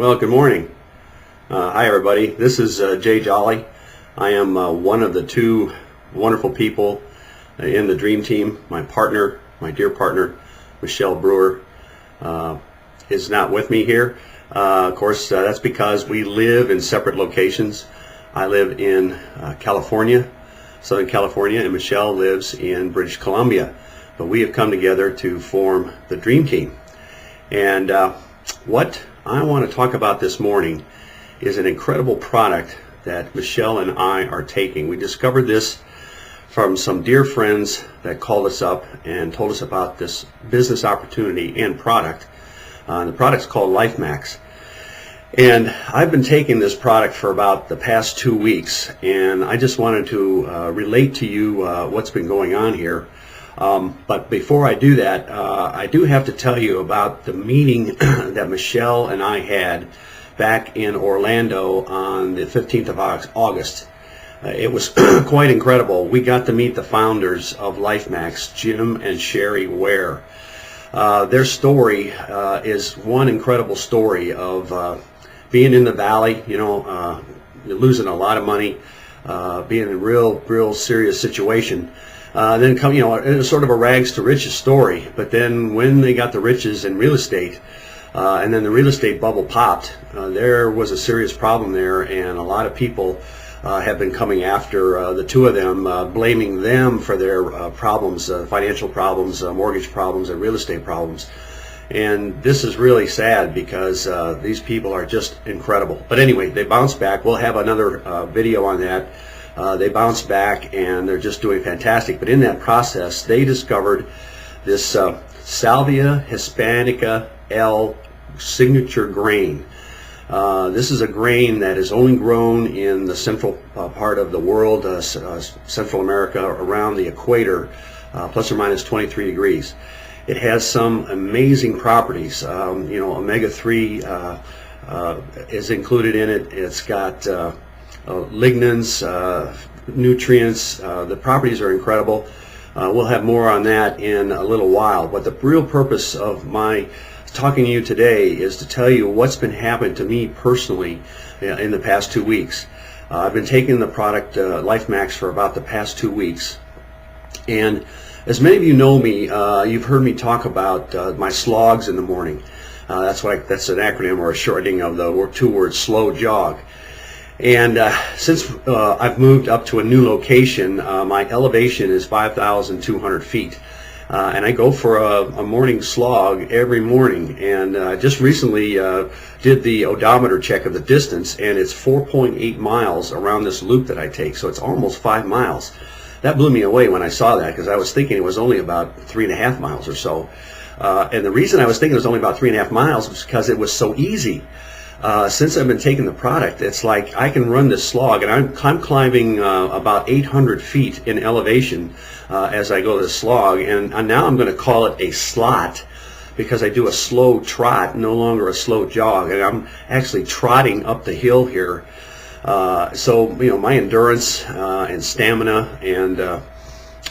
Well, good morning. Hi everybody. This is Jay Jolly. I am one of the two wonderful people in the Dream Team. My partner, my dear partner, Michelle Brewer, is not with me here. Of course, that's because we live in separate locations. I live in California, Southern California, and Michelle lives in British Columbia. But we have come together to form the Dream Team. And what I want to talk about this morning is an incredible product that Michelle and I are taking. We discovered this from some dear friends that called us up and told us about this business opportunity and product. The product's called LifeMax. And I've been taking this product for about the past 2 weeks, and I just wanted to relate to you what's been going on here. But before I do that, I do have to tell you about the meeting that Michelle and I had back in Orlando on the 15th of August. It was quite incredible. We got to meet the founders of LifeMax, Jim and Sherry Ware. Their story is one incredible story of being in the valley, losing a lot of money, being in a real serious situation. Then come, it was sort of a rags to riches story. But then when they got the riches in real estate, and then the real estate bubble popped, there was a serious problem there, and a lot of people have been coming after the two of them, blaming them for their problems, financial problems, mortgage problems, and real estate problems. And this is really sad because these people are just incredible. But anyway, they bounced back. We'll have another video on that. They bounced back and they're just doing fantastic. But in that process, they discovered this Salvia hispanica L signature grain. This is a grain that is only grown in the central part of the world, Central America, around the equator, plus or minus 23 degrees. It has some amazing properties. Omega-3 is included in it. It's got lignans, nutrients. The properties are incredible. We'll have more on that in a little while. But the real purpose of my talking to you today is to tell you what's been happening to me personally in the past 2 weeks. I've been taking the product LifeMax for about the past 2 weeks, and as many of you know me, you've heard me talk about my slogs in the morning. That's an acronym or a shortening of the two words slow jog. And since I've moved up to a new location, my elevation is 5,200 feet. And I go for a morning slog every morning. And just recently did the odometer check of the distance, and it's 4.8 miles around this loop that I take. So it's almost 5 miles. That blew me away when I saw that, because I was thinking it was only about 3.5 miles or so. And the reason I was thinking it was only about 3.5 miles was because it was so easy. Since I've been taking the product, it's like I can run this slog, and I'm climbing about 800 feet in elevation as I go this slog, and now I'm going to call it a slot because I do a slow trot, no longer a slow jog, and I'm actually trotting up the hill here. So my endurance and stamina, and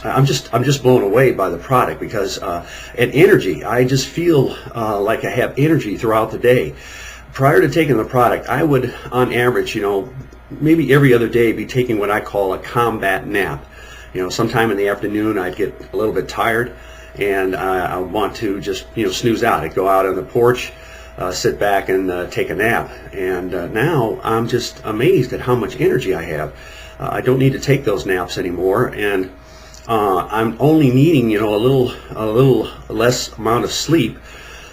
I'm just blown away by the product because and energy. I just feel like I have energy throughout the day. Prior to taking the product, I would, on average, maybe every other day, be taking what I call a combat nap. Sometime in the afternoon, I'd get a little bit tired, and I want to just, snooze out. I'd go out on the porch, sit back, and take a nap. And now I'm just amazed at how much energy I have. I don't need to take those naps anymore, and I'm only needing, a little less amount of sleep.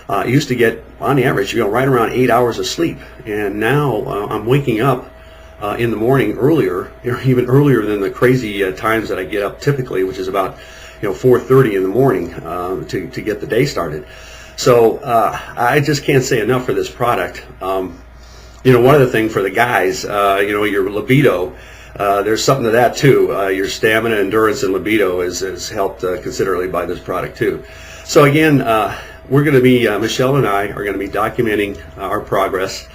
I used to get, on average, right around 8 hours of sleep, and now I'm waking up in the morning earlier, even earlier than the crazy times that I get up typically, which is about 4:30 in the morning to get the day started. So I just can't say enough for this product. One other thing for the guys, your libido. There's something to that too. Your stamina, endurance, and libido is helped considerably by this product too. So again, we're going to be, Michelle and I are going to be documenting our progress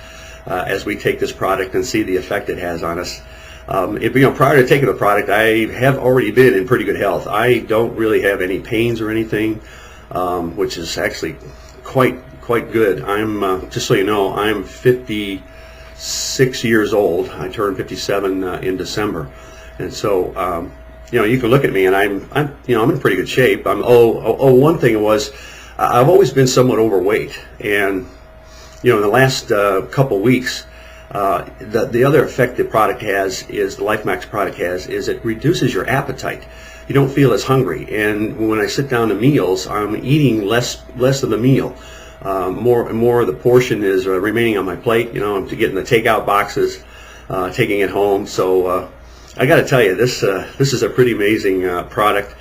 as we take this product and see the effect it has on us. Prior to taking the product, I have already been in pretty good health. I don't really have any pains or anything, which is actually quite quite good. I'm just so you know, I'm 56 years old. I turned 57 in December, and so you know, you can look at me and I'm you know, I'm in pretty good shape. One thing was I've always been somewhat overweight, and you know, in the last couple weeks, the other effect the product has is the LifeMax product has is it reduces your appetite. You don't feel as hungry, and when I sit down to meals, I'm eating less of the meal. More of the portion is remaining on my plate. You know, I'm getting the takeout boxes, taking it home. So I got to tell you, this is a pretty amazing product.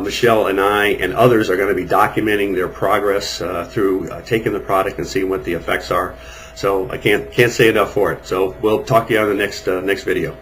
Michelle and I and others are going to be documenting their progress through taking the product and seeing what the effects are. So I can't say enough for it. So we'll talk to you on the next video.